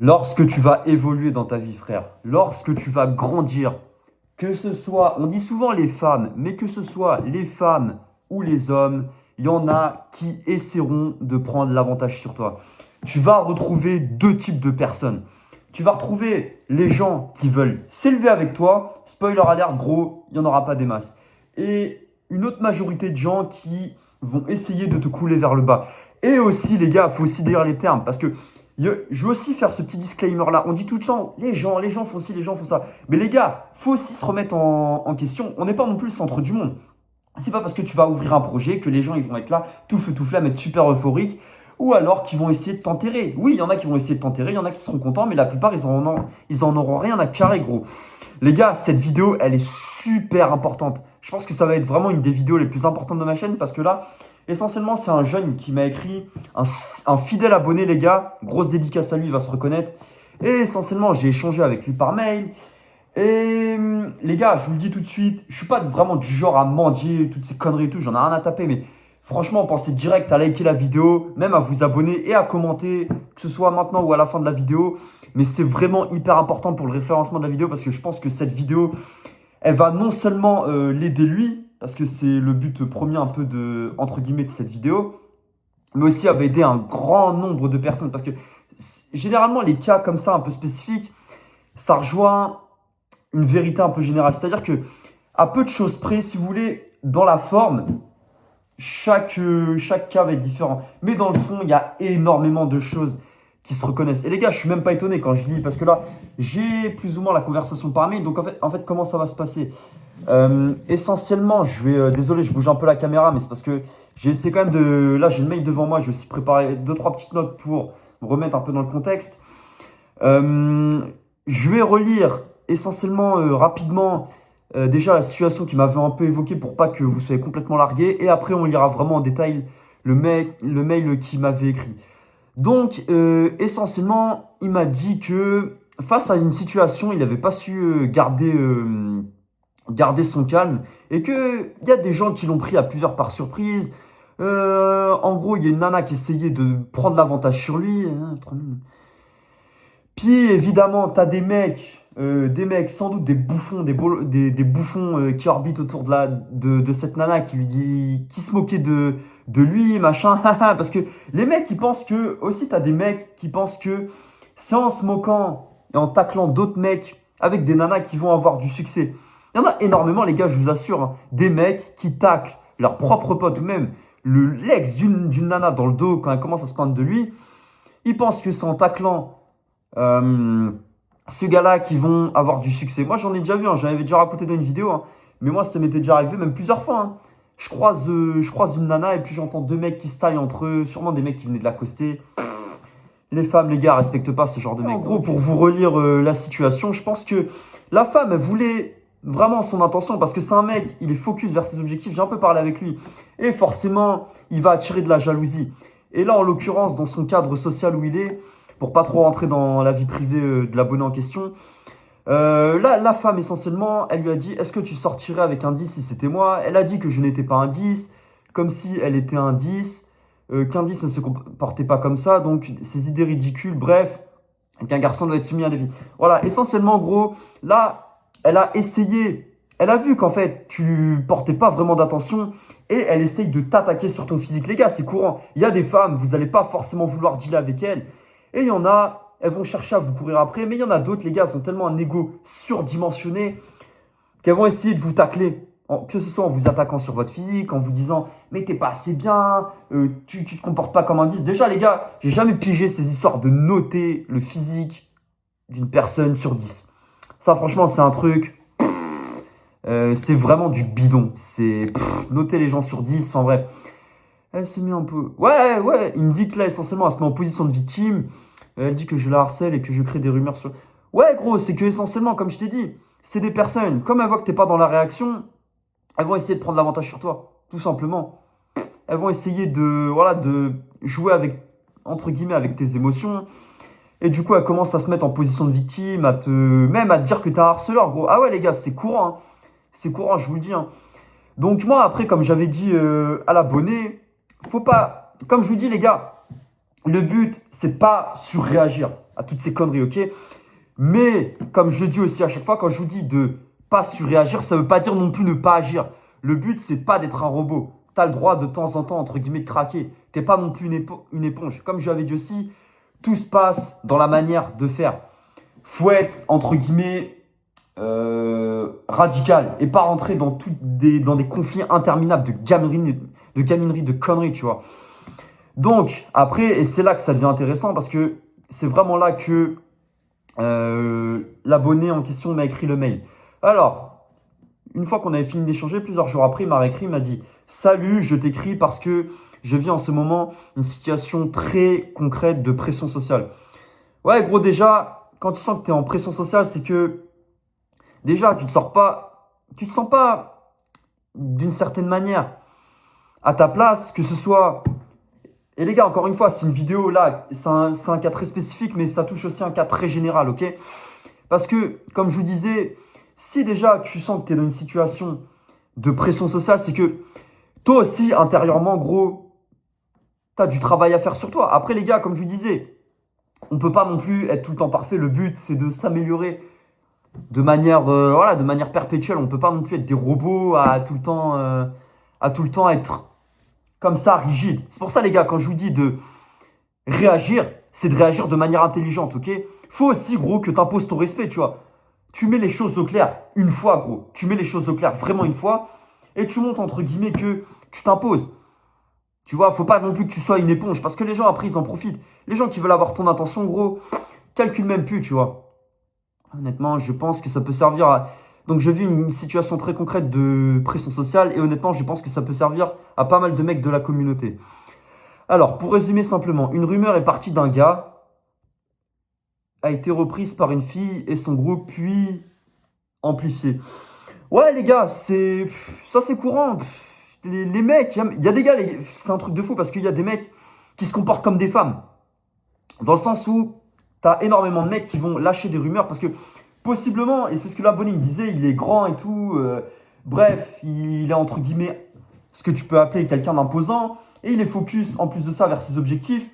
Lorsque tu vas évoluer dans ta vie, frère, lorsque tu vas grandir, que ce soit, on dit souvent les femmes, mais que ce soit les femmes ou les hommes, il y en a qui essaieront de prendre l'avantage sur toi. Tu vas retrouver deux types de personnes. Tu vas retrouver les gens qui veulent s'élever avec toi. Spoiler alert, gros, il n'y en aura pas des masses. Et une autre majorité de gens qui vont essayer de te couler vers le bas. Et aussi, les gars, il faut aussi dire les termes. Parce que je veux aussi faire ce petit disclaimer-là. On dit tout le temps, les gens font ci, les gens font ça. Mais les gars, faut aussi se remettre en question. On n'est pas non plus le centre du monde. C'est pas parce que tu vas ouvrir un projet que les gens ils vont être là, tout feu, tout flamme, être super euphoriques, ou alors qu'ils vont essayer de t'enterrer. Oui, il y en a qui vont essayer de t'enterrer, il y en a qui seront contents, mais la plupart, ils en auront rien à carrer, gros. Les gars, cette vidéo, elle est super importante. Je pense que ça va être vraiment une des vidéos les plus importantes de ma chaîne, parce que là, essentiellement, c'est un jeune qui m'a écrit, un fidèle abonné, les gars. Grosse dédicace à lui, il va se reconnaître. Et essentiellement, j'ai échangé avec lui par mail. Et les gars, je vous le dis tout de suite, je suis pas vraiment du genre à mendier, toutes ces conneries et tout, j'en ai rien à taper, mais franchement, pensez direct à liker la vidéo, même à vous abonner et à commenter, que ce soit maintenant ou à la fin de la vidéo. Mais c'est vraiment hyper important pour le référencement de la vidéo parce que je pense que cette vidéo, elle va non seulement l'aider lui, parce que c'est le but premier un peu de, entre guillemets, de cette vidéo, mais aussi elle va aider un grand nombre de personnes parce que généralement, les cas comme ça, un peu spécifiques, ça rejoint une vérité un peu générale. C'est-à-dire que, à peu de choses près, si vous voulez, dans la forme, chaque cas va être différent. Mais dans le fond, il y a énormément de choses qui se reconnaissent. Et les gars, je suis même pas étonné quand je lis, parce que là, j'ai plus ou moins la conversation par mail. Donc en fait comment ça va se passer? Essentiellement, je vais, désolé, je bouge un peu la caméra, mais c'est parce que j'ai essayé quand même de, là j'ai le mail devant moi, je vais aussi préparer deux, trois petites notes pour me remettre un peu dans le contexte. Euh, je vais relire essentiellement rapidement déjà la situation qui m'avait un peu évoqué pour pas que vous soyez complètement largué. Et après, on lira vraiment en détail le mail qu'il m'avait écrit. Donc, essentiellement, il m'a dit que face à une situation, il n'avait pas su garder son calme et qu'il y a des gens qui l'ont pris à plusieurs par surprise. En gros, il y a une nana qui essayait de prendre l'avantage sur lui. Hein, puis évidemment, tu as des mecs, sans doute des bouffons, des bouffons qui orbitent autour de cette nana qui lui dit, qui se moquait de lui, machin, parce que les mecs, ils pensent que, aussi, tu as des mecs qui pensent que c'est en se moquant et en taclant d'autres mecs avec des nanas qui vont avoir du succès. Il y en a énormément, les gars, je vous assure, hein, des mecs qui taclent leur propre pote ou même l'ex d'une nana dans le dos quand elle commence à se plaindre de lui. Ils pensent que c'est en taclant euh, ce gars-là qui vont avoir du succès. Moi, j'en ai déjà vu, hein, j'en avais déjà raconté dans une vidéo, hein, mais moi, ça m'était déjà arrivé même plusieurs fois. Hein. Je croise une nana et puis j'entends deux mecs qui se taillent entre eux, sûrement des mecs qui venaient de l'accoster. Les femmes, les gars, respectent pas ce genre de mecs. En gros, pour vous relire la situation, je pense que la femme, elle voulait vraiment son intention parce que c'est un mec, il est focus vers ses objectifs. J'ai un peu parlé avec lui et forcément, il va attirer de la jalousie. Et là, en l'occurrence, dans son cadre social où il est, pour pas trop rentrer dans la vie privée de l'abonné en question, là, la femme, essentiellement, elle lui a dit, est-ce que tu sortirais avec un 10 si c'était moi? Elle a dit que je n'étais pas un 10, comme si elle était un 10, qu'un 10 ne se comportait pas comme ça, donc ces idées ridicules, bref, qu'un garçon doit être soumis à des filles. Voilà, essentiellement, en gros, là, elle a essayé, elle a vu qu'en fait, tu portais pas vraiment d'attention, et elle essaye de t'attaquer sur ton physique. Les gars, c'est courant. Il y a des femmes, vous n'allez pas forcément vouloir dealer avec elles, et il y en a, elles vont chercher à vous courir après. Mais il y en a d'autres, les gars, elles ont tellement un ego surdimensionné qu'elles vont essayer de vous tacler. Que ce soit en vous attaquant sur votre physique, en vous disant « Mais t'es pas assez bien, tu te comportes pas comme un 10. » Déjà, les gars, j'ai jamais pigé ces histoires de noter le physique d'une personne sur 10. Ça, franchement, c'est un truc... c'est vraiment du bidon. C'est noter les gens sur 10, enfin bref. Elle se met un peu... Ouais, ouais, il me dit que là, essentiellement, elle se met en position de victime. Elle dit que je la harcèle et que je crée des rumeurs sur... Ouais, gros, c'est que essentiellement, comme je t'ai dit, c'est des personnes, comme elles voient que t'es pas dans la réaction, elles vont essayer de prendre l'avantage sur toi, tout simplement. Elles vont essayer de, voilà, de jouer avec, entre guillemets, avec tes émotions. Et du coup, elles commencent à se mettre en position de victime, même à te dire que t'es un harceleur, gros. Ah ouais, les gars, c'est courant, hein. C'est courant, je vous le dis, hein. Donc moi, après, comme j'avais dit à l'abonné, faut pas, comme je vous dis, les gars, Le but, c'est pas surréagir à toutes ces conneries, ok? Mais, comme je le dis aussi à chaque fois, quand je vous dis de pas surréagir, ça veut pas dire non plus ne pas agir. Le but, c'est pas d'être un robot. Tu as le droit de temps en temps, entre guillemets, de craquer. T'es pas non plus une éponge. Comme je l'avais dit aussi, tout se passe dans la manière de faire. Faut être, entre guillemets, radical et pas rentrer dans dans des conflits interminables de gaminerie, de conneries, tu vois. Donc, après, et c'est là que ça devient intéressant parce que c'est vraiment là que l'abonné en question m'a écrit le mail. Alors, une fois qu'on avait fini d'échanger, plusieurs jours après, il m'a réécrit, il m'a dit « Salut, je t'écris parce que je vis en ce moment une situation très concrète de pression sociale. » Ouais, gros, déjà, quand tu sens que tu es en pression sociale, c'est que déjà, tu te sens pas d'une certaine manière à ta place, que ce soit... Et les gars, encore une fois, c'est une vidéo là, c'est un cas très spécifique, mais ça touche aussi un cas très général, ok? Parce que, comme je vous disais, si déjà tu sens que tu es dans une situation de pression sociale, c'est que toi aussi, intérieurement, gros, tu as du travail à faire sur toi. Après, les gars, comme je vous disais, on ne peut pas non plus être tout le temps parfait. Le but, c'est de s'améliorer de manière, voilà, de manière perpétuelle. On ne peut pas non plus être des robots à tout le temps être comme ça, rigide. C'est pour ça, les gars, quand je vous dis de réagir, c'est de réagir de manière intelligente, ok? Faut aussi, gros, que tu imposes ton respect, tu vois. Tu mets les choses au clair une fois, gros. Tu mets les choses au clair vraiment une fois et tu montres, entre guillemets, que tu t'imposes. Tu vois, faut pas non plus que tu sois une éponge parce que les gens, après, ils en profitent. Les gens qui veulent avoir ton attention, gros, calculent même plus, tu vois. Honnêtement, je pense que ça peut servir à... Donc, je vis une situation très concrète de pression sociale et honnêtement, je pense que ça peut servir à pas mal de mecs de la communauté. Alors, pour résumer simplement, une rumeur est partie d'un gars, a été reprise par une fille et son groupe, puis amplifiée. Ouais, les gars, ça c'est courant. Les mecs, il y a des gars, c'est un truc de fou parce qu'il y a des mecs qui se comportent comme des femmes. Dans le sens où tu as énormément de mecs qui vont lâcher des rumeurs parce que possiblement, et c'est ce que l'abonné me disait, il est grand et tout, bref, il est entre guillemets ce que tu peux appeler quelqu'un d'imposant et il est focus en plus de ça vers ses objectifs.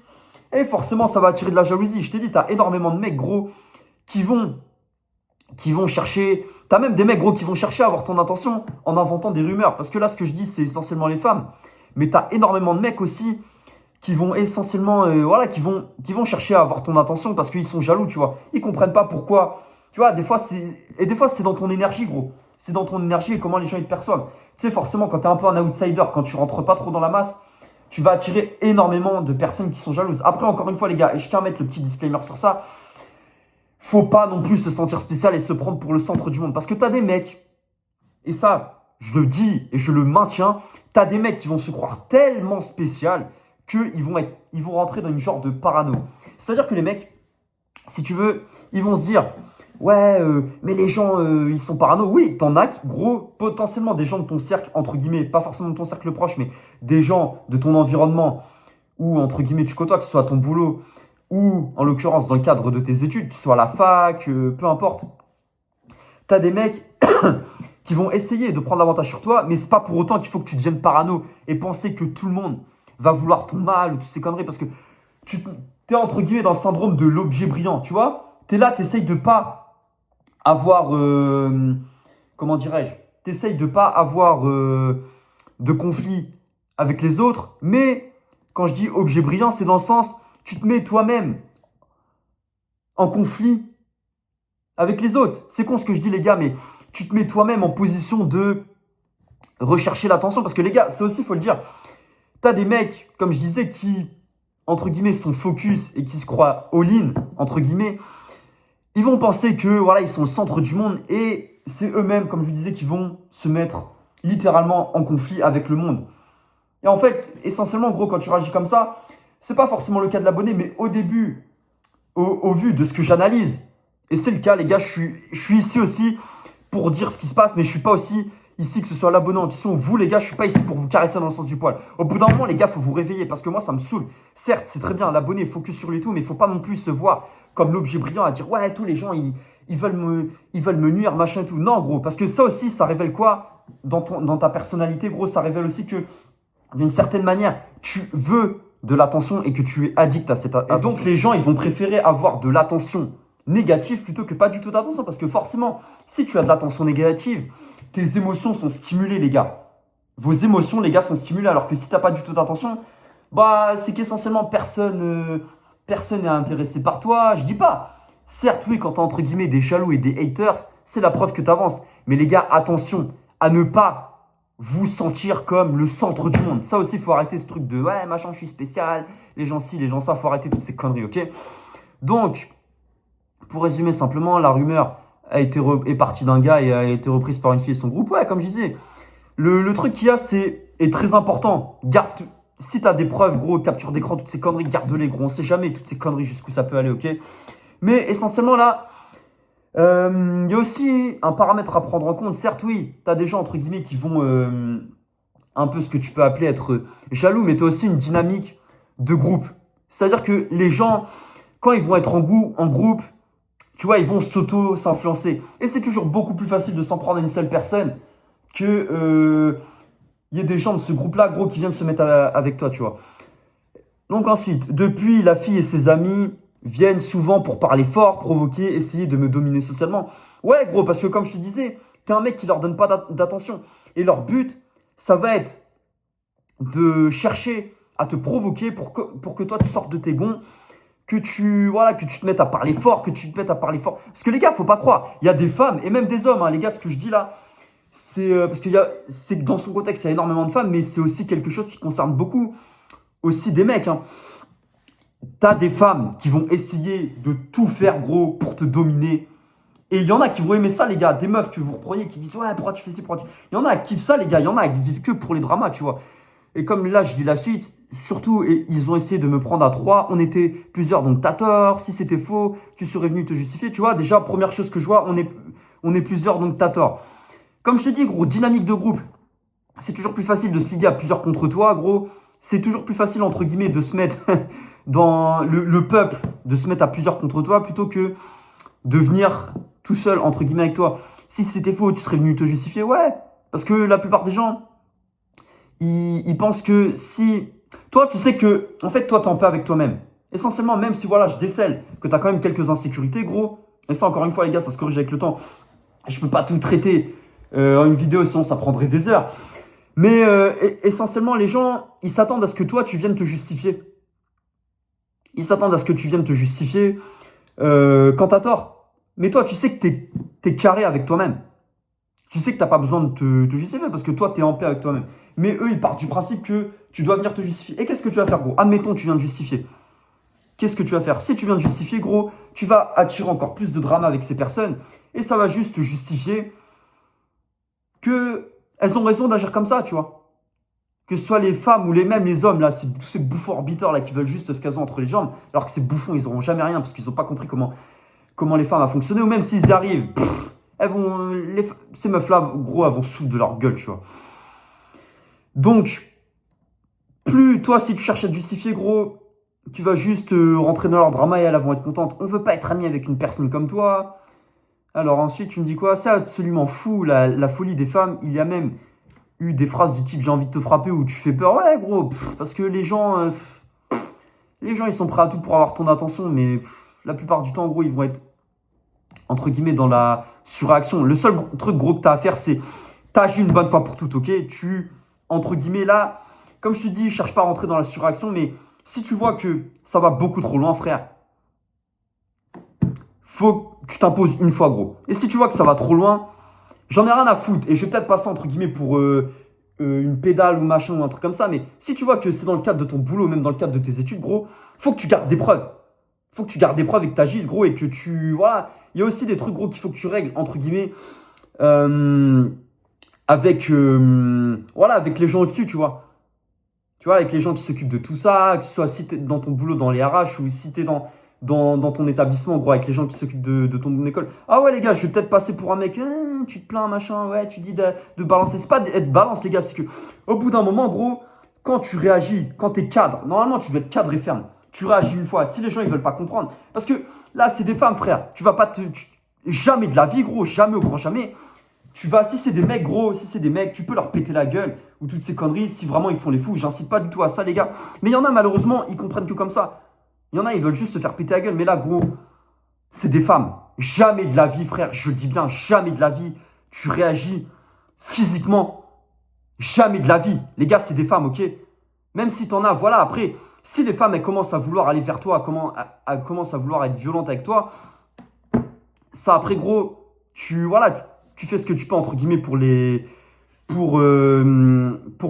Et forcément, ça va attirer de la jalousie. Je t'ai dit, tu as énormément de mecs, gros, qui vont chercher... Tu as même des mecs, gros, qui vont chercher à avoir ton attention en inventant des rumeurs. Parce que là, ce que je dis, c'est essentiellement les femmes. Mais tu as énormément de mecs aussi qui vont essentiellement... voilà, qui vont chercher à avoir ton attention parce qu'ils sont jaloux, tu vois. Ils comprennent pas pourquoi... Tu vois, des fois, c'est dans ton énergie, gros. C'est dans ton énergie et comment les gens ils te perçoivent. Tu sais, forcément, quand tu es un peu un outsider, quand tu rentres pas trop dans la masse... tu vas attirer énormément de personnes qui sont jalouses. Après, encore une fois, les gars, et je tiens à mettre le petit disclaimer sur ça, faut pas non plus se sentir spécial et se prendre pour le centre du monde. Parce que tu as des mecs, et ça, je le dis et je le maintiens, tu as des mecs qui vont se croire tellement spécial qu'ils vont rentrer dans une genre de parano. C'est-à-dire que les mecs, si tu veux, ils vont se dire... Ouais, mais les gens, ils sont parano. Oui, t'en as, gros, potentiellement des gens de ton cercle, entre guillemets, pas forcément de ton cercle proche, mais des gens de ton environnement où, entre guillemets, tu côtoies, que ce soit ton boulot ou, en l'occurrence, dans le cadre de tes études, que ce soit à la fac, peu importe. T'as des mecs qui vont essayer de prendre l'avantage sur toi, mais c'est pas pour autant qu'il faut que tu deviennes parano et penser que tout le monde va vouloir ton mal ou toutes ces conneries parce que tu t'es, entre guillemets, dans le syndrome de l'objet brillant, tu vois. T'es là, t'essayes de pas avoir, comment dirais-je, t'essayes de pas avoir de conflit avec les autres, mais quand je dis objet brillant, c'est dans le sens, tu te mets toi-même en conflit avec les autres. C'est con ce que je dis, les gars, mais tu te mets toi-même en position de rechercher l'attention, parce que les gars, ça aussi, il faut le dire, t'as des mecs, comme je disais, qui, entre guillemets, sont focus et qui se croient all-in, entre guillemets. Ils vont penser que voilà, ils sont le centre du monde et c'est eux-mêmes, comme je vous disais, qui vont se mettre littéralement en conflit avec le monde. Et en fait, essentiellement, gros, quand tu réagis comme ça, c'est pas forcément le cas de l'abonné, mais au début, au vu de ce que j'analyse, et c'est le cas, les gars, je suis ici aussi pour dire ce qui se passe, mais je suis pas aussi ici que ce soit l'abonné en question. Vous, les gars, je suis pas ici pour vous caresser dans le sens du poil. Au bout d'un moment, les gars, faut vous réveiller parce que moi, ça me saoule. Certes, c'est très bien, l'abonné focus sur lui et tout, mais il faut pas non plus se voir comme l'objet brillant à dire ouais, tous les gens, ils veulent me nuire, machin et tout. Non, gros, parce que ça aussi, ça révèle quoi dans ta personnalité, gros, ça révèle aussi que d'une certaine manière, tu veux de l'attention et que tu es addict à cette attention. Et donc, les gens, ils vont préférer avoir de l'attention négative plutôt que pas du tout d'attention. Parce que forcément, si tu as de l'attention négative, tes émotions sont stimulées, les gars. Vos émotions, les gars, sont stimulées. Alors que si tu n'as pas du tout d'attention, bah, c'est qu'essentiellement personne n'est intéressé par toi. Je dis pas. Certes, oui, quand tu as entre guillemets des jaloux et des haters, c'est la preuve que tu avances. Mais les gars, attention à ne pas vous sentir comme le centre du monde. Ça aussi, il faut arrêter ce truc de ouais, machin, je suis spécial, les gens ci, les gens ça. Il faut arrêter toutes ces conneries, ok? Donc, pour résumer simplement, la rumeur est partie d'un gars et a été reprise par une fille et son groupe. Ouais, comme je disais, le truc qu'il y a, est très important. Si tu as des preuves, gros, capture d'écran, toutes ces conneries, garde-les, gros. On sait jamais toutes ces conneries jusqu'où ça peut aller, ok? Mais essentiellement, là, il y a aussi un paramètre à prendre en compte. Certes, oui, tu as des gens, entre guillemets, qui vont un peu ce que tu peux appeler être jaloux, mais tu as aussi une dynamique de groupe. C'est-à-dire que les gens, quand ils vont être en groupe, tu vois, ils vont s'influencer. Et c'est toujours beaucoup plus facile de s'en prendre à une seule personne que y ait des gens de ce groupe-là, gros, qui viennent se mettre avec toi, tu vois. Donc ensuite, depuis, la fille et ses amis viennent souvent pour parler fort, provoquer, essayer de me dominer socialement. Ouais, gros, parce que comme je te disais, t'es un mec qui leur donne pas d'attention. Et leur but, ça va être de chercher à te provoquer pour que toi, tu sortes de tes gonds, que tu te mettes à parler fort, Parce que les gars, faut pas croire, il y a des femmes et même des hommes, hein, les gars, ce que je dis là, c'est parce c'est que dans son contexte, il y a énormément de femmes, mais c'est aussi quelque chose qui concerne beaucoup aussi des mecs, hein. T'as des femmes qui vont essayer de tout faire, gros, pour te dominer. Et il y en a qui vont aimer ça, les gars. Des meufs que vous repreniez qui disent ouais, pourquoi tu fais ci, Il y en a qui kiffent ça, les gars. Il y en a qui vivent que pour les dramas, tu vois. Et comme là, je dis la suite, surtout, et ils ont essayé de me prendre à 3. On était plusieurs, donc t'as tort. Si c'était faux, tu serais venu te justifier. Tu vois, déjà, première chose que je vois, on est plusieurs, donc t'as tort. Comme je te dis, gros, dynamique de groupe. C'est toujours plus facile de se liguer à plusieurs contre toi, gros. C'est toujours plus facile, entre guillemets, de se mettre dans le peuple, de se mettre à plusieurs contre toi, plutôt que de venir tout seul, entre guillemets, avec toi. Si c'était faux, tu serais venu te justifier, ouais. Parce que la plupart des gens, ils pensent que si... Toi, tu sais que, en fait, toi, t'es en paix avec toi-même. Essentiellement, même si, voilà, je décèle que t'as quand même quelques insécurités, gros. Et ça, encore une fois, les gars, ça se corrige avec le temps. Je peux pas tout traiter en une vidéo, sinon ça prendrait des heures. Mais essentiellement, les gens, ils s'attendent à ce que toi, tu viennes te justifier. Ils s'attendent à ce que tu viennes te justifier quand t'as tort. Mais toi, tu sais que t'es carré avec toi-même. Tu sais que t'as pas besoin de te justifier parce que toi, t'es en paix avec toi-même. Mais eux, ils partent du principe que tu dois venir te justifier. Et qu'est-ce que tu vas faire, gros? Admettons, tu viens de justifier. Qu'est-ce que tu vas faire? Si tu viens de justifier, gros, tu vas attirer encore plus de drama avec ces personnes. Et ça va juste te justifier qu'elles ont raison d'agir comme ça, tu vois. Que ce soit les femmes ou même les hommes, là, tous ces bouffons orbiteurs là, qui veulent juste se caser entre les jambes, alors que ces bouffons, ils n'auront jamais rien parce qu'ils n'ont pas compris comment les femmes a fonctionné. Ou même s'ils y arrivent, ces meufs-là, gros, elles vont se foutre de leur gueule, tu vois. Donc, plus toi, si tu cherches à te justifier, gros, tu vas juste rentrer dans leur drama et elles vont être contentes. On ne veut pas être ami avec une personne comme toi. Alors ensuite, tu me dis quoi? C'est absolument fou, la folie des femmes. Il y a même eu des phrases du type j'ai envie de te frapper ou tu fais peur. Ouais, gros, parce que les gens, ils sont prêts à tout pour avoir ton attention, mais la plupart du temps, gros, ils vont être, entre guillemets, dans la surréaction. Le seul truc, gros, que tu as à faire, c'est t'agis une bonne fois pour toutes, ok? Entre guillemets, là, comme je te dis, cherche pas à rentrer dans la surréaction, mais si tu vois que ça va beaucoup trop loin, frère, faut que tu t'imposes une fois, gros. Et si tu vois que ça va trop loin, j'en ai rien à foutre. Et je vais peut-être passer, entre guillemets, pour une pédale ou machin ou un truc comme ça. Mais si tu vois que c'est dans le cadre de ton boulot, même dans le cadre de tes études, gros, faut que tu gardes des preuves. Faut que tu gardes des preuves et que tu agisses, gros, et que tu... Voilà. Il y a aussi des trucs, gros, qu'il faut que tu règles, entre guillemets, avec les gens au-dessus, tu vois. Tu vois, avec les gens qui s'occupent de tout ça, que ce soit si t'es dans ton boulot dans les RH ou si t'es dans ton établissement, gros, avec les gens qui s'occupent de ton école. Ah ouais, les gars, je vais peut-être passer pour un mec, tu te plains, machin, ouais, tu dis de balancer. C'est pas d'être balance, les gars, c'est que au bout d'un moment, gros, quand tu réagis, quand t'es cadre, normalement, tu dois être cadre et ferme. Tu réagis une fois. Si les gens, ils veulent pas comprendre, parce que là, c'est des femmes, frère. Tu vas pas jamais de la vie, gros, jamais au grand jamais. Si c'est des mecs, gros, tu peux leur péter la gueule. ou toutes ces conneries, si vraiment ils font les fous, j'incite pas du tout à ça, les gars. Mais il y en a, malheureusement, ils comprennent que comme ça. Il y en a, ils veulent juste se faire péter la gueule. Mais là, gros, c'est des femmes. Jamais de la vie, frère, je le dis bien, jamais de la vie, tu réagis physiquement. Jamais de la vie. Les gars, c'est des femmes, ok? Même si t'en as, voilà, après, si les femmes, elles commencent à vouloir aller vers toi, elles commencent à vouloir être violentes avec toi, ça, après, gros, tu fais ce que tu peux, entre guillemets, pour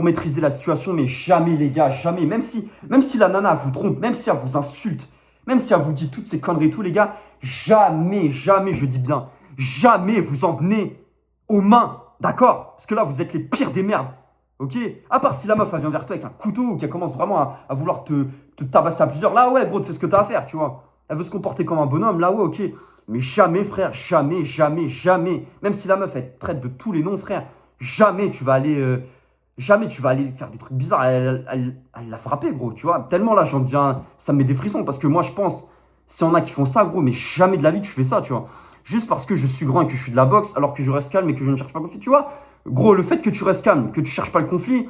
maîtriser la situation, mais jamais, les gars, jamais. Même si la nana vous trompe, même si elle vous insulte, même si elle vous dit toutes ces conneries et tout, les gars, jamais, jamais, je dis bien, jamais vous en venez aux mains, d'accord? Parce que là, vous êtes les pires des merdes, ok? À part si la meuf, elle vient vers toi avec un couteau ou qu'elle commence vraiment à vouloir te tabasser à plusieurs, là, ouais, gros, tu fais ce que t'as à faire, tu vois. Elle veut se comporter comme un bonhomme, là, ouais, ok. Mais jamais, frère, jamais, jamais, jamais. Même si la meuf, elle te traite de tous les noms, frère, jamais tu vas aller faire des trucs bizarres. Elle l'a frappé, gros, tu vois. Tellement là, j'en deviens. Ça me met des frissons parce que moi, je pense, s'il y en a qui font ça, gros, mais jamais de la vie tu fais ça, tu vois. Juste parce que je suis grand et que je suis de la boxe, alors que je reste calme et que je ne cherche pas le conflit, tu vois. Gros, le fait que tu restes calme, que tu cherches pas le conflit,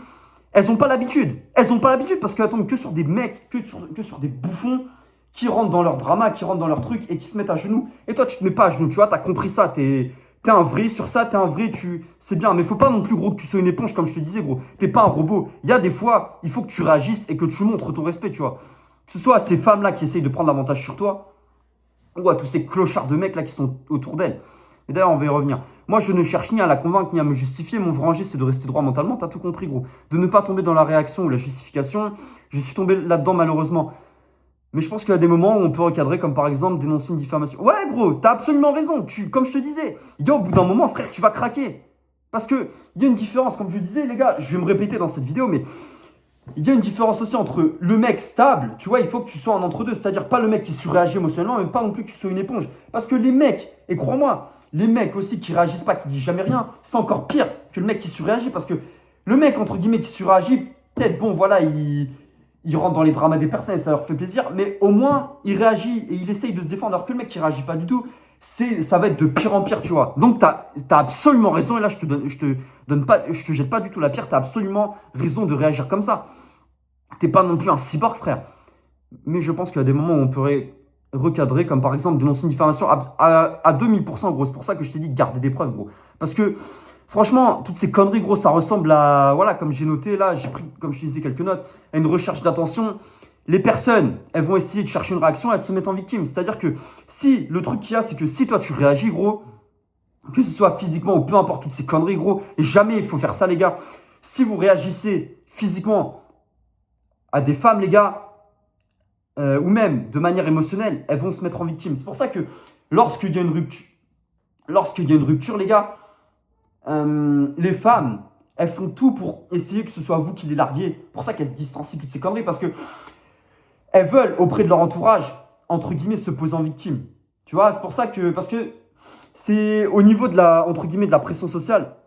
elles ont pas l'habitude. Elles ont pas l'habitude parce qu'elles tombent que sur des mecs, que sur des bouffons qui rentrent dans leur drama, qui rentrent dans leur truc et qui se mettent à genoux. Et toi, tu te mets pas à genoux, tu vois, t'as compris ça, t'es un vrai sur ça, t'es un vrai, c'est bien. Mais faut pas non plus, gros, que tu sois une éponge, comme je te disais, gros. T'es pas un robot. Il y a des fois, il faut que tu réagisses et que tu montres ton respect, tu vois. Que ce soit à ces femmes-là qui essayent de prendre l'avantage sur toi, ou à tous ces clochards de mecs là qui sont autour d'elle. Et d'ailleurs, on va y revenir. Moi, je ne cherche ni à la convaincre, ni à me justifier. Mon vrai enjeu, c'est de rester droit mentalement. T'as tout compris, gros. De ne pas tomber dans la réaction ou la justification. Je suis tombé là-dedans, malheureusement. Mais je pense qu'il y a des moments où on peut recadrer, comme par exemple dénoncer une diffamation. Ouais, gros, t'as absolument raison. Comme je te disais, il y a au bout d'un moment, frère, tu vas craquer. Parce qu'il y a une différence, comme je disais, les gars, je vais me répéter dans cette vidéo, mais il y a une différence aussi entre le mec stable, tu vois, il faut que tu sois en entre-deux. C'est-à-dire pas le mec qui surréagit émotionnellement, mais pas non plus que tu sois une éponge. Parce que les mecs, et crois-moi, les mecs aussi qui réagissent pas, qui disent jamais rien, c'est encore pire que le mec qui surréagit. Parce que le mec, entre guillemets, qui surréagit, peut-être, bon, voilà, il rentre dans les dramas des personnes et ça leur fait plaisir, mais au moins, il réagit et il essaye de se défendre. Alors que le mec qui réagit pas du tout, ça va être de pire en pire, tu vois. Donc, tu as absolument raison. Et là, je te jette pas du tout la pierre. Tu as absolument raison de réagir comme ça. T'es pas non plus un cyborg, frère. Mais je pense qu'il y a des moments où on pourrait recadrer, comme par exemple dénoncer une diffamation à 2000%, gros. C'est pour ça que je t'ai dit de garder des preuves, gros. Parce que, franchement, toutes ces conneries, gros, ça ressemble à, voilà, comme j'ai noté, là, j'ai pris, comme je te disais, quelques notes, à une recherche d'attention. Les personnes, elles vont essayer de chercher une réaction et elles se mettent en victime. C'est-à-dire que si, le truc qu'il y a, c'est que si toi, tu réagis, gros, que ce soit physiquement ou peu importe toutes ces conneries, gros, et jamais il faut faire ça, les gars. Si vous réagissez physiquement à des femmes, les gars, ou même de manière émotionnelle, elles vont se mettre en victime. C'est pour ça que lorsqu'il y a une rupture, les gars, les femmes, elles font tout pour essayer que ce soit vous qui les larguiez. C'est pour ça qu'elles se distancient toutes ces conneries, parce que elles veulent, auprès de leur entourage, entre guillemets, se poser en victime. Tu vois, c'est pour ça que, parce que c'est au niveau de la, entre guillemets, de la pression sociale,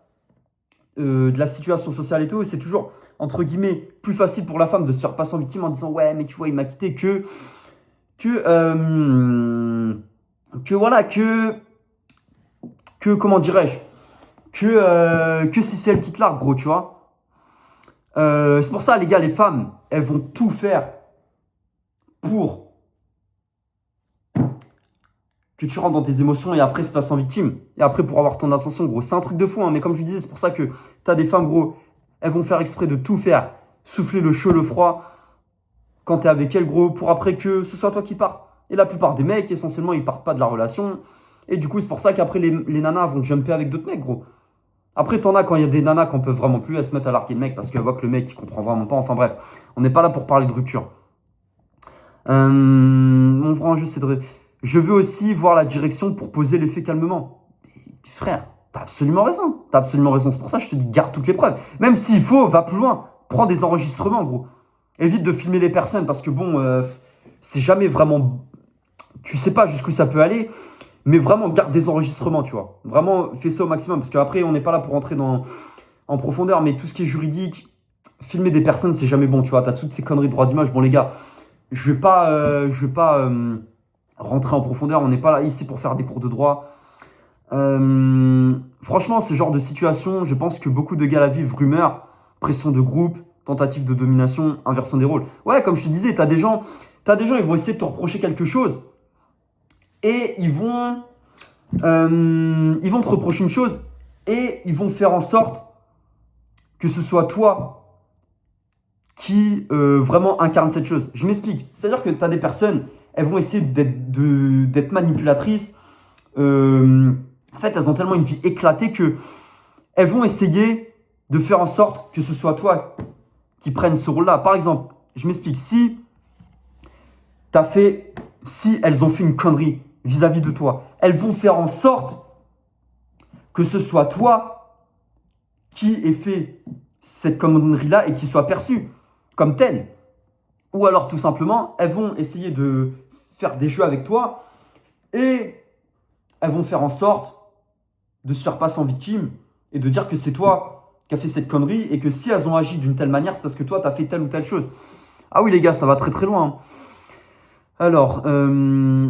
de la situation sociale et tout, c'est toujours, entre guillemets, plus facile pour la femme de se faire passer en victime en disant ouais, mais tu vois, il m'a quitté voilà, comment dirais-je, que si c'est elle qui te largue, gros, tu vois. C'est pour ça, les gars, les femmes, elles vont tout faire pour que tu rentres dans tes émotions et après se passer en victime. Et après pour avoir ton attention, gros. C'est un truc de fou, hein, mais comme je disais, c'est pour ça que t'as des femmes, gros, elles vont faire exprès de tout faire. Souffler le chaud, le froid, quand t'es avec elles, gros, pour après que ce soit toi qui pars. Et la plupart des mecs, essentiellement, ils partent pas de la relation. Et du coup, c'est pour ça qu'après, les nanas vont jumper avec d'autres mecs, gros. Après, t'en as quand il y a des nanas qu'on peut vraiment plus, elles se mettent à larguer le mec parce qu'elles voient que le mec, il comprend vraiment pas. Enfin bref, on n'est pas là pour parler de rupture. Mon vrai enjeu, c'est de... Je veux aussi voir la direction pour poser les faits calmement. Frère, t'as absolument raison. T'as absolument raison. C'est pour ça que je te dis, garde toutes les preuves. Même s'il faut, va plus loin. Prends des enregistrements, gros. Évite de filmer les personnes parce que bon, c'est jamais vraiment... Tu sais pas jusqu'où ça peut aller. Mais vraiment, garde des enregistrements, tu vois. Vraiment, fais ça au maximum. Parce qu'après, on n'est pas là pour rentrer en profondeur. Mais tout ce qui est juridique, filmer des personnes, c'est jamais bon, tu vois. T'as toutes ces conneries de droit d'image. Bon, les gars, je vais pas rentrer en profondeur. On n'est pas là ici pour faire des cours de droit. Franchement, ce genre de situation, je pense que beaucoup de gars la vivent rumeur. pression de groupe, tentative de domination, inversion des rôles. Ouais, comme je te disais, t'as des gens, ils vont essayer de te reprocher quelque chose et ils vont te reprocher une chose et ils vont faire en sorte que ce soit toi qui vraiment incarne cette chose. Je m'explique. C'est-à-dire que tu as des personnes, elles vont essayer d'être manipulatrices. En fait, elles ont tellement une vie éclatée que elles vont essayer de faire en sorte que ce soit toi qui prenne ce rôle-là. Par exemple, je m'explique. Si elles ont fait une connerie vis-à-vis de toi, elles vont faire en sorte que ce soit toi qui ait fait cette connerie-là et qui soit perçue comme telle. Ou alors, tout simplement, elles vont essayer de faire des jeux avec toi et elles vont faire en sorte de se faire passer en victime et de dire que c'est toi qui as fait cette connerie et que si elles ont agi d'une telle manière, c'est parce que toi, tu as fait telle ou telle chose. Ah oui, les gars, ça va très très loin. Hein. Alors,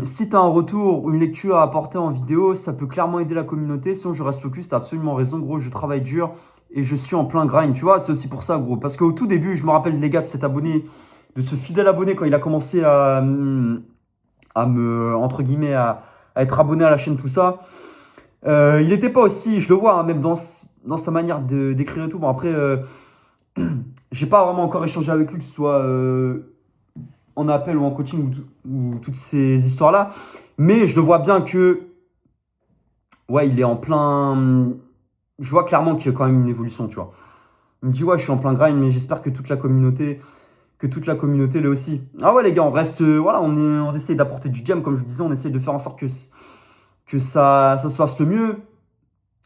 si tu as un retour ou une lecture à apporter en vidéo, ça peut clairement aider la communauté. Sinon, je reste focus, tu as absolument raison, gros. Je travaille dur et je suis en plein grind. Tu vois, c'est aussi pour ça, gros. Parce qu'au tout début, je me rappelle, les gars, de cet abonné, de ce fidèle abonné, quand il a commencé à entre guillemets, à être abonné à la chaîne, tout ça. Il n'était pas aussi, je le vois, hein, même dans sa manière d'écrire et tout. Bon, après, j'ai pas vraiment encore échangé avec lui, que ce soit en appel ou en coaching ou toutes ces histoires-là. Mais je le vois bien que, ouais, il est en plein. Je vois clairement qu'il y a quand même une évolution, tu vois. Il me dit, ouais, je suis en plein grind, mais j'espère que toute la communauté l'est aussi. Ah ouais, les gars, on reste, voilà, on essaye d'apporter du game, comme je vous disais, on essaye de faire en sorte que ça se fasse le mieux.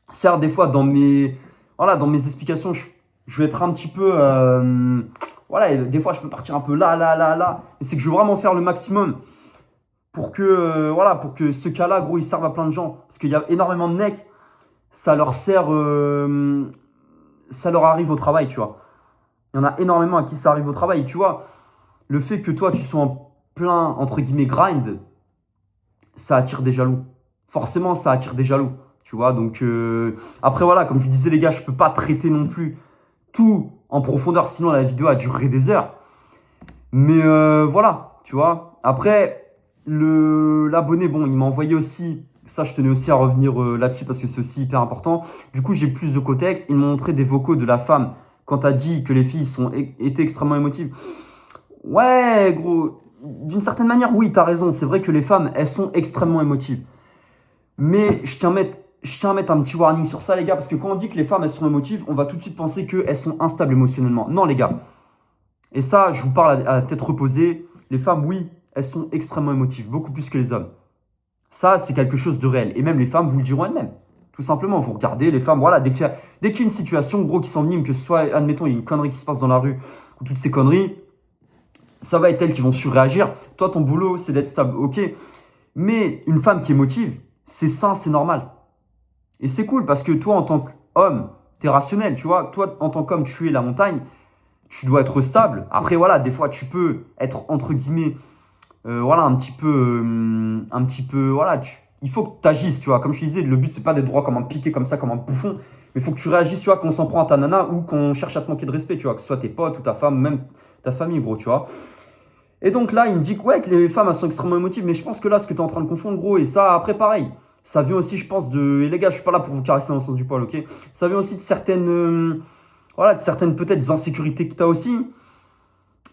Certes, des fois, dans mes explications, je vais être un petit peu, voilà, et des fois, je peux partir un peu là. Mais c'est que je veux vraiment faire le maximum pour que ce cas-là, gros, il serve à plein de gens. Parce qu'il y a énormément de mecs, ça leur sert, ça leur arrive au travail, tu vois. Il y en a énormément à qui ça arrive au travail. Et tu vois, le fait que toi, tu sois en plein, entre guillemets, grind, ça attire des jaloux. Forcément, ça attire des jaloux. Tu vois, donc après, voilà, comme je disais, les gars, je ne peux pas traiter non plus tout en profondeur, sinon la vidéo a duré des heures. Mais voilà, tu vois. Après, l'abonné, bon, il m'a envoyé aussi, ça, je tenais aussi à revenir là-dessus parce que c'est aussi hyper important. Du coup, j'ai plus de contexte. Il m'a montré des vocaux de la femme quand tu as dit que les filles étaient extrêmement émotives. Ouais, gros, d'une certaine manière, oui, tu as raison. C'est vrai que les femmes, elles sont extrêmement émotives. Mais je tiens à mettre un petit warning sur ça, les gars, parce que quand on dit que les femmes, elles sont émotives, on va tout de suite penser qu'elles sont instables émotionnellement. Non, les gars. Et ça, je vous parle à tête reposée. Les femmes, oui, elles sont extrêmement émotives, beaucoup plus que les hommes. Ça, c'est quelque chose de réel. Et même les femmes vous le diront elles-mêmes. Tout simplement, vous regardez les femmes, voilà, dès qu'il y a une situation, gros, qui s'envenime, que ce soit, admettons, il y a une connerie qui se passe dans la rue, ou toutes ces conneries, ça va être elles qui vont surréagir. Toi, ton boulot, c'est d'être stable, ok. Mais une femme qui est émotive, c'est sain, c'est normal. Et c'est cool parce que toi, en tant qu'homme, tu es rationnel, tu vois. Toi, en tant qu'homme, tu es la montagne, tu dois être stable. Après, voilà, des fois, tu peux être, entre guillemets, voilà, un petit peu, voilà, il faut que tu agisses, tu vois. Comme je te disais, le but, c'est pas d'être droit comme un piqué, comme ça, comme un bouffon. Mais il faut que tu réagisses, tu vois, quand on s'en prend à ta nana ou qu'on cherche à te manquer de respect, tu vois. Que ce soit tes potes ou ta femme, même ta famille, gros, tu vois. Et donc là, il me dit que, ouais, que les femmes, elles sont extrêmement émotives. Mais je pense que là, ce que tu es en train de confondre, gros, et ça, après, pareil. Ça vient aussi, je pense, et les gars, je suis pas là pour vous caresser dans le sens du poil, ok. Ça vient aussi de certaines, voilà, de certaines peut-être insécurités que tu as aussi.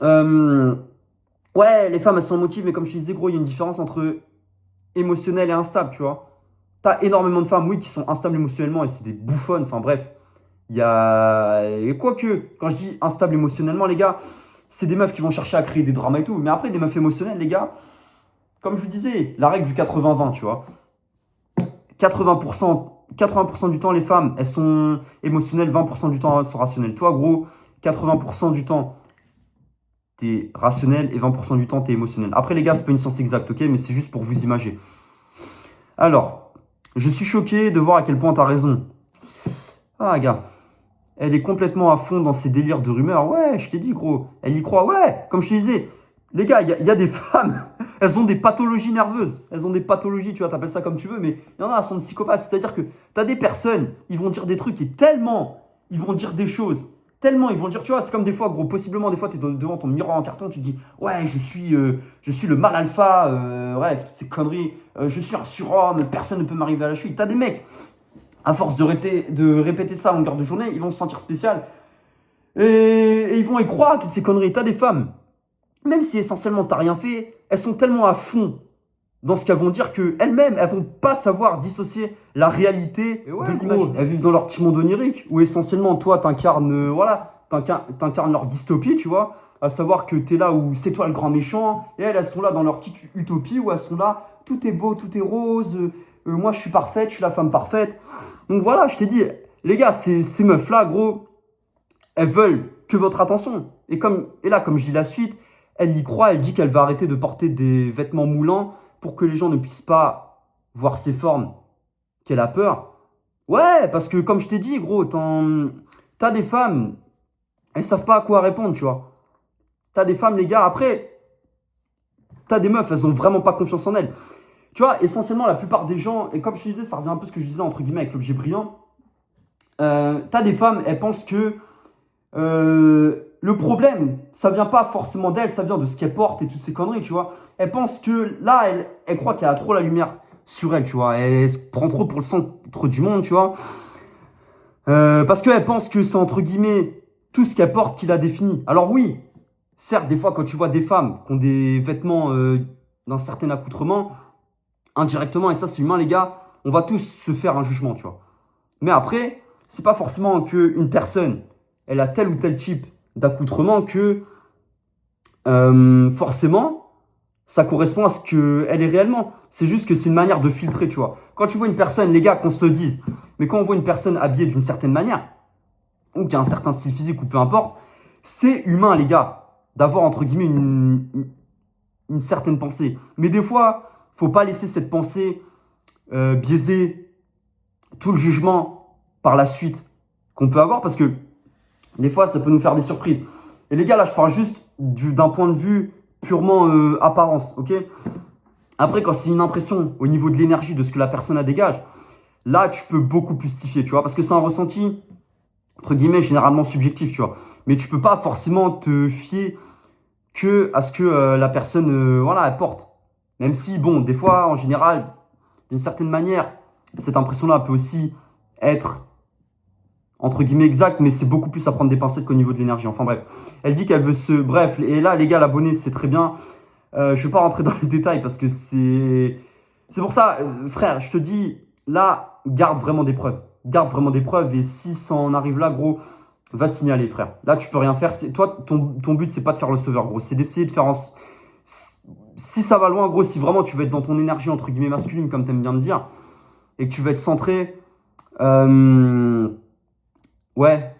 Ouais, les femmes, elles sont émotives, mais comme je te disais, gros, il y a une différence entre émotionnel et instable, tu vois. T'as énormément de femmes, oui, qui sont instables émotionnellement et c'est des bouffonnes, enfin bref. Il y a... Et quoique, quand je dis instable émotionnellement, les gars, c'est des meufs qui vont chercher à créer des dramas et tout. Mais après, des meufs émotionnelles, les gars, comme je vous disais, la règle du 80-20, tu vois. 80% du temps, les femmes, elles sont émotionnelles, 20% du temps, elles sont rationnelles. Toi, gros, 80% du temps, t'es rationnel et 20% du temps, t'es émotionnel. Après, les gars, c'est pas une science exacte, ok? Mais c'est juste pour vous imager. Alors, je suis choqué de voir à quel point t'as raison. Ah, gars, elle est complètement à fond dans ses délires de rumeurs. Ouais, je t'ai dit, gros, elle y croit. Ouais, comme je te disais, les gars, il y a des femmes, elles ont des pathologies nerveuses. Elles ont des pathologies, tu vois, t'appelles ça comme tu veux, mais il y en a, elles sont psychopathes. C'est-à-dire que t'as des personnes, ils vont dire des trucs et tellement, ils vont dire des choses tellement ils vont dire, tu vois, c'est comme des fois, gros, possiblement, des fois, tu es devant ton miroir en carton, tu te dis, ouais, je suis le mal alpha, bref, toutes ces conneries, je suis un surhomme, personne ne peut m'arriver à la cheville. T'as des mecs, à force de répéter ça à longueur de journée, ils vont se sentir spécial et ils vont y croire à toutes ces conneries. T'as des femmes, même si essentiellement t'as rien fait, elles sont tellement à fond dans ce qu'elles vont dire qu'elles-mêmes, elles vont pas savoir dissocier la réalité de l'image. Elles vivent dans leur petit monde onirique, où essentiellement, toi, t'incarnes leur dystopie, tu vois, à savoir que t'es là où c'est toi le grand méchant, et elles sont là dans leur petite utopie, où elles sont là, tout est beau, tout est rose, moi je suis parfaite, je suis la femme parfaite. Donc voilà, je t'ai dit, les gars, ces meufs-là, gros, elles veulent que votre attention. Et là, comme je dis la suite, elle y croit, elle dit qu'elle va arrêter de porter des vêtements moulants pour que les gens ne puissent pas voir ses formes, qu'elle a peur. Ouais, parce que comme je t'ai dit, gros, t'as des femmes, elles savent pas à quoi répondre, tu vois. T'as des femmes, les gars, après, t'as des meufs, elles ont vraiment pas confiance en elles. Tu vois, essentiellement, la plupart des gens, et comme je te disais, ça revient un peu à ce que je disais, entre guillemets, avec l'objet brillant, t'as des femmes, elles pensent que le problème, ça vient pas forcément d'elle, ça vient de ce qu'elle porte et toutes ces conneries, tu vois. Elle pense que là, elle croit qu'elle a trop la lumière sur elle, tu vois. Elle se prend trop pour le centre du monde, tu vois. Parce qu'elle pense que c'est entre guillemets tout ce qu'elle porte qui la définit. Alors oui, certes, des fois, quand tu vois des femmes qui ont des vêtements d'un certain accoutrement, indirectement, et ça c'est humain, les gars, on va tous se faire un jugement, tu vois. Mais après, c'est pas forcément qu'une personne, elle a tel ou tel type d'accoutrement que forcément, ça correspond à ce qu'elle est réellement. C'est juste que c'est une manière de filtrer, tu vois. Quand tu vois une personne, les gars, qu'on se le dise, mais quand on voit une personne habillée d'une certaine manière, ou qui a un certain style physique, ou peu importe, c'est humain, les gars, d'avoir, entre guillemets, une certaine pensée. Mais des fois, faut pas laisser cette pensée biaiser tout le jugement par la suite qu'on peut avoir, parce que des fois, ça peut nous faire des surprises. Et les gars, là, je parle juste d'un point de vue purement apparence, ok? Après, quand c'est une impression au niveau de l'énergie, de ce que la personne a dégage, là, tu peux beaucoup plus justifier, tu vois, parce que c'est un ressenti, entre guillemets, généralement subjectif, tu vois. Mais tu peux pas forcément te fier que à ce que la personne, voilà, elle porte. Même si, bon, des fois, en général, d'une certaine manière, cette impression-là peut aussi être entre guillemets exact, mais c'est beaucoup plus à prendre des pincettes qu'au niveau de l'énergie. Enfin bref, elle dit qu'elle veut se... Bref, et là les gars, l'abonné, c'est très bien. Je ne vais pas rentrer dans les détails parce que c'est... C'est pour ça, frère, je te dis, là, garde vraiment des preuves. Garde vraiment des preuves et si ça en arrive là, gros, va signaler, frère. Là, tu peux rien faire. Toi, ton but, c'est pas de faire le sauveur, gros. C'est d'essayer de faire en... Si ça va loin, gros, si vraiment tu veux être dans ton énergie, entre guillemets, masculine, comme tu aimes bien me dire, et que tu veux être centré... Ouais,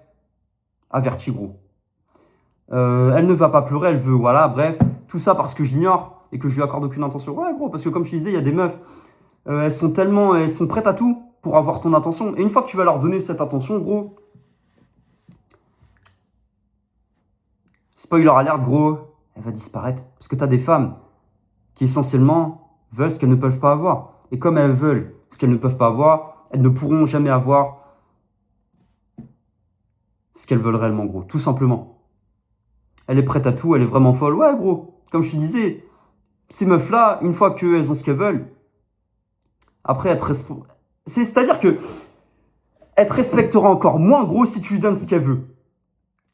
averti, gros. Elle ne va pas pleurer, elle veut, voilà, bref. Tout ça parce que je l'ignore et que je lui accorde aucune attention. Ouais, gros, parce que comme je te disais, il y a des meufs, elles sont prêtes à tout pour avoir ton attention. Et une fois que tu vas leur donner cette attention, gros, spoiler alert, gros, elle va disparaître. Parce que tu as des femmes qui essentiellement veulent ce qu'elles ne peuvent pas avoir. Et comme elles veulent ce qu'elles ne peuvent pas avoir, elles ne pourront jamais avoir ce qu'elles veulent réellement, gros. Tout simplement. Elle est prête à tout, elle est vraiment folle. Ouais, gros, comme je te disais, ces meufs-là, une fois qu'elles ont ce qu'elles veulent, après, c'est-à-dire que elle te respectera encore moins, gros, si tu lui donnes ce qu'elle veut.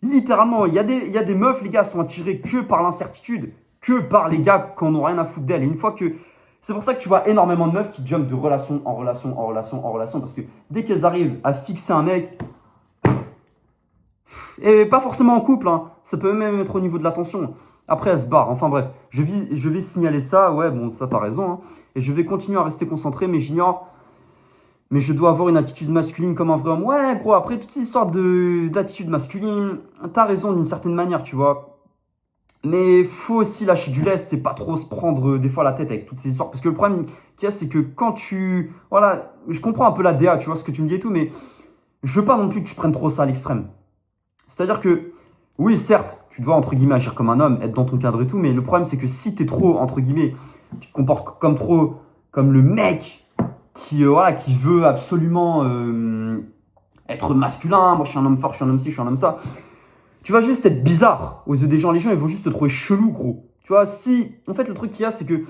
Littéralement, il y a des meufs, les gars, sont attirés que par l'incertitude, que par les gars qui n'ont rien à foutre d'elles. Et une fois que... C'est pour ça que tu vois énormément de meufs qui jumpent de relation en relation, en relation, en relation, parce que dès qu'elles arrivent à fixer un mec... Et pas forcément en couple, hein. Ça peut même être au niveau de l'attention. Après, elle se barre. Enfin bref, je vais signaler ça. Ouais, bon, ça t'as raison. Hein. Et je vais continuer à rester concentré, mais j'ignore. Mais je dois avoir une attitude masculine comme un vrai homme. Ouais, gros, après, toutes ces histoires d'attitude masculine, t'as raison d'une certaine manière, tu vois. Mais faut aussi lâcher du lest et pas trop se prendre des fois la tête avec toutes ces histoires. Parce que le problème qu'il y a, c'est que quand tu... Voilà, je comprends un peu la DA, tu vois ce que tu me dis et tout, mais je veux pas non plus que tu prennes trop ça à l'extrême. C'est-à-dire que, oui, certes, tu dois, entre guillemets, agir comme un homme, être dans ton cadre et tout, mais le problème, c'est que si t'es trop, entre guillemets, tu te comportes comme le mec qui veut absolument être masculin, moi je suis un homme fort, je suis un homme ci, je suis un homme ça, tu vas juste être bizarre aux yeux des gens. Les gens, ils vont juste te trouver chelou, gros. Tu vois, si... En fait, le truc qu'il y a, c'est que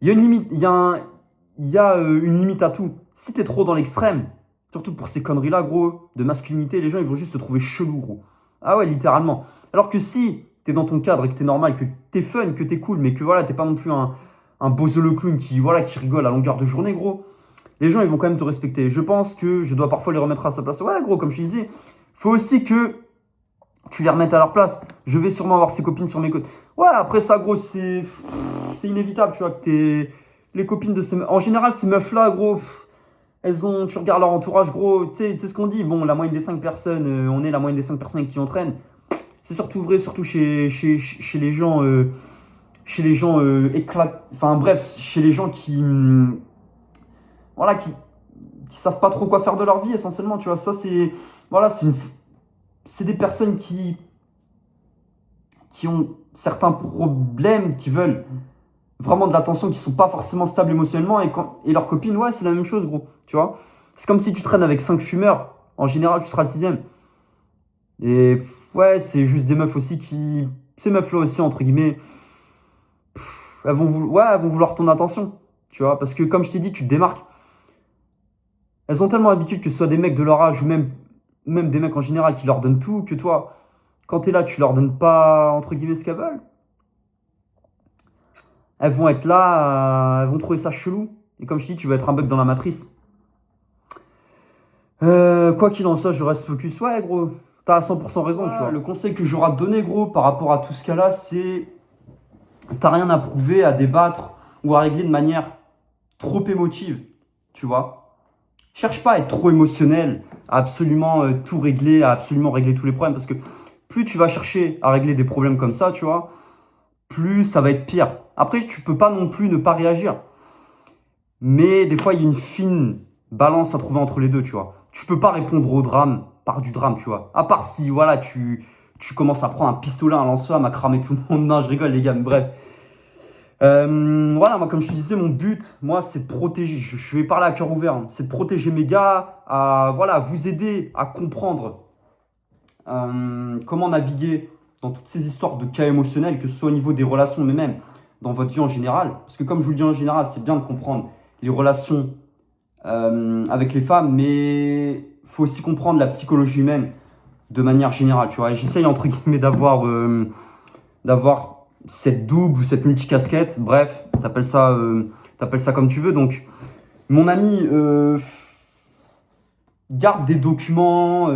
il y a une limite, une limite à tout. Si t'es trop dans l'extrême, surtout pour ces conneries-là, gros, de masculinité, les gens, ils vont juste te trouver chelou, gros. Ah ouais, littéralement. Alors que si t'es dans ton cadre et que t'es normal, que t'es fun, que t'es cool, mais que voilà, t'es pas non plus un bozo le clown qui, voilà, qui rigole à longueur de journée, gros, les gens, ils vont quand même te respecter. Je pense que je dois parfois les remettre à sa place. Ouais, gros, comme je te disais, faut aussi que tu les remettes à leur place. Je vais sûrement avoir ses copines sur mes côtés. Ouais, après ça, gros, c'est inévitable, tu vois, que les copines de ces meufs. En général, ces meufs-là, gros, tu regardes leur entourage, gros, tu sais ce qu'on dit. Bon, la moyenne des 5 personnes, on est la moyenne des 5 personnes avec qui on traîne. C'est surtout vrai, surtout chez les gens, enfin bref, chez les gens voilà, qui savent pas trop quoi faire de leur vie, essentiellement, tu vois. Ça, voilà, c'est des personnes qui ont certains problèmes, qui veulent vraiment de l'attention, qui sont pas forcément stables émotionnellement, et leurs copines, ouais, c'est la même chose, gros, tu vois. C'est comme si tu traînes avec 5 fumeurs, en général, tu seras le 6e. Et ouais, c'est juste des meufs aussi ces meufs-là aussi, entre guillemets, elles vont vouloir ton attention, tu vois, parce que comme je t'ai dit, tu te démarques. Elles ont tellement l'habitude que ce soit des mecs de leur âge, ou même des mecs en général qui leur donnent tout, que toi, quand t'es là, tu leur donnes pas, entre guillemets, ce qu'elles veulent. Elles vont être là, elles vont trouver ça chelou. Et comme je dis, tu vas être un bug dans la matrice. Quoi qu'il en soit, je reste focus. Ouais, gros, t'as à 100% raison, tu vois. Le conseil que j'aurai à te donner, gros, par rapport à tout ce cas-là, c'est... T'as rien à prouver, à débattre ou à régler de manière trop émotive, tu vois. Cherche pas à être trop émotionnel, à absolument tout régler, à absolument régler tous les problèmes. Parce que plus tu vas chercher à régler des problèmes comme ça, tu vois, plus ça va être pire. Après, tu peux pas non plus ne pas réagir. Mais des fois, il y a une fine balance à trouver entre les deux, tu vois. Tu peux pas répondre au drame par du drame, tu vois. À part si, voilà, tu commences à prendre un pistolet, un lance-flamme, à cramer tout le monde. Non, je rigole, les gars, mais bref. Voilà, moi, comme je te disais, mon but, moi, c'est de protéger. Je vais parler à cœur ouvert. Hein. C'est de protéger mes gars, à vous aider à comprendre comment naviguer dans toutes ces histoires de cas émotionnels, que ce soit au niveau des relations, mais même dans votre vie en général. Parce que comme je vous le dis en général, c'est bien de comprendre les relations avec les femmes, mais il faut aussi comprendre la psychologie humaine de manière générale, tu vois. Et j'essaye, entre guillemets, d'avoir cette double ou cette multicasquette. Bref, t'appelles ça comme tu veux. Donc, mon ami, garde des documents,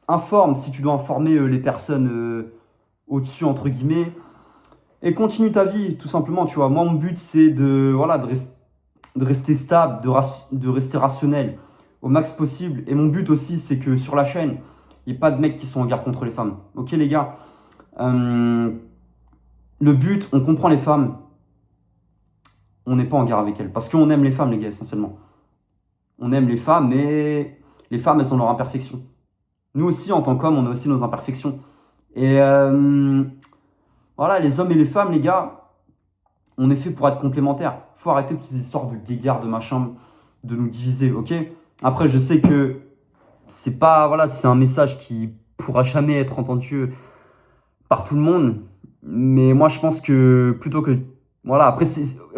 informe si tu dois informer les personnes au-dessus, entre guillemets, et continue ta vie, tout simplement, tu vois. Moi, mon but, c'est de rester stable, de rester rationnel au max possible. Et mon but aussi, c'est que sur la chaîne, il n'y ait pas de mecs qui sont en guerre contre les femmes. Ok, les gars, le but, on comprend les femmes, on n'est pas en guerre avec elles. Parce qu'on aime les femmes, les gars, essentiellement. On aime les femmes, mais les femmes, elles ont leurs imperfections. Nous aussi, en tant qu'hommes, on a aussi nos imperfections. Et voilà, les hommes et les femmes, les gars, on est fait pour être complémentaires. Faut arrêter toutes ces histoires de guéguerre, de machin, de nous diviser, ok? Après, je sais que c'est pas, voilà, c'est un message qui pourra jamais être entendu par tout le monde. Mais moi, je pense que plutôt que, voilà, après,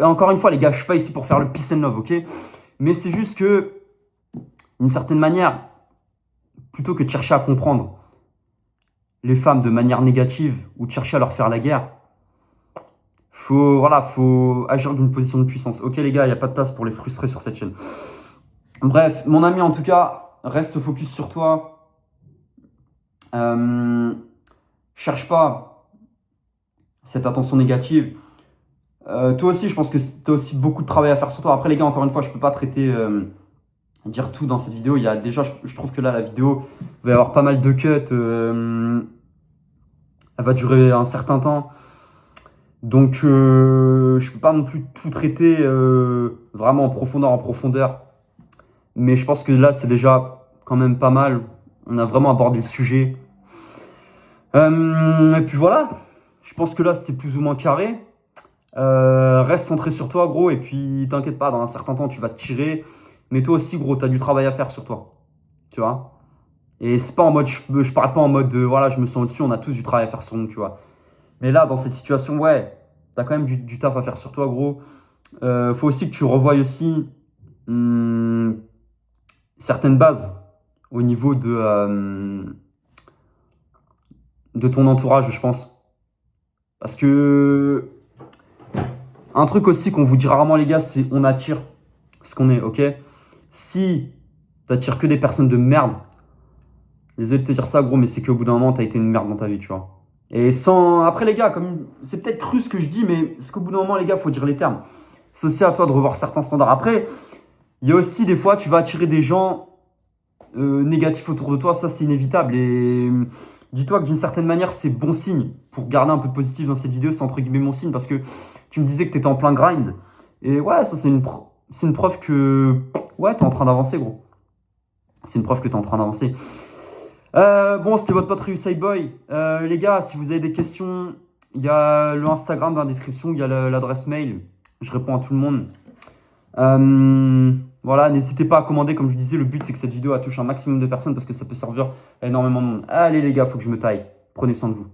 encore une fois, les gars, je suis pas ici pour faire le peace and love, ok? Mais c'est juste que, d'une certaine manière, plutôt que de chercher à comprendre les femmes de manière négative ou de chercher à leur faire la guerre, faut agir d'une position de puissance. Ok les gars, il n'y a pas de place pour les frustrer sur cette chaîne. Bref, mon ami, en tout cas, reste focus sur toi. Cherche pas cette attention négative. Toi aussi, je pense que tu as aussi beaucoup de travail à faire sur toi. Après les gars, encore une fois, je peux pas dire tout dans cette vidéo. Il y a déjà, je trouve que là, la vidéo va y avoir pas mal de cuts. Elle va durer un certain temps. Donc, je peux pas non plus tout traiter vraiment en profondeur. Mais je pense que là, c'est déjà quand même pas mal. On a vraiment abordé le sujet. Et puis voilà. Je pense que là, c'était plus ou moins carré. Reste centré sur toi, gros. Et puis, t'inquiète pas, dans un certain temps, tu vas te tirer. Mais toi aussi, gros, t'as du travail à faire sur toi. Tu vois? Et c'est pas en mode, je parle pas en mode, voilà, je me sens au-dessus, on a tous du travail à faire sur nous, tu vois. Mais là, dans cette situation, ouais, t'as quand même du taf à faire sur toi, gros. Faut aussi que tu revoies aussi hum, certaines bases au niveau de ton entourage, je pense. Parce que un truc aussi qu'on vous dit rarement, les gars, c'est on attire ce qu'on est, ok? Si t'attires que des personnes de merde, désolé de te dire ça, gros, mais c'est qu'au bout d'un moment, t'as été une merde dans ta vie, tu vois. Et sans. Après, les gars, comme c'est peut-être cru ce que je dis, mais c'est qu'au bout d'un moment, les gars, faut dire les termes. C'est aussi à toi de revoir certains standards. Après, il y a aussi des fois, tu vas attirer des gens négatifs autour de toi, ça c'est inévitable. Et dis-toi que d'une certaine manière, c'est bon signe. Pour garder un peu de positif dans cette vidéo, c'est entre guillemets mon signe parce que tu me disais que tu étais en plein grind. Et ouais, ça c'est une preuve que ouais, tu es en train d'avancer, gros. C'est une preuve que tu es en train d'avancer. Bon, c'était votre pote Riusai Boy. Les gars, si vous avez des questions, il y a le Instagram dans la description, il y a l'adresse mail. Je réponds à tout le monde. Voilà, n'hésitez pas à commander, comme je disais, le but c'est que cette vidéo touche un maximum de personnes parce que ça peut servir à énormément de monde. Allez les gars, faut que je me taille. Prenez soin de vous.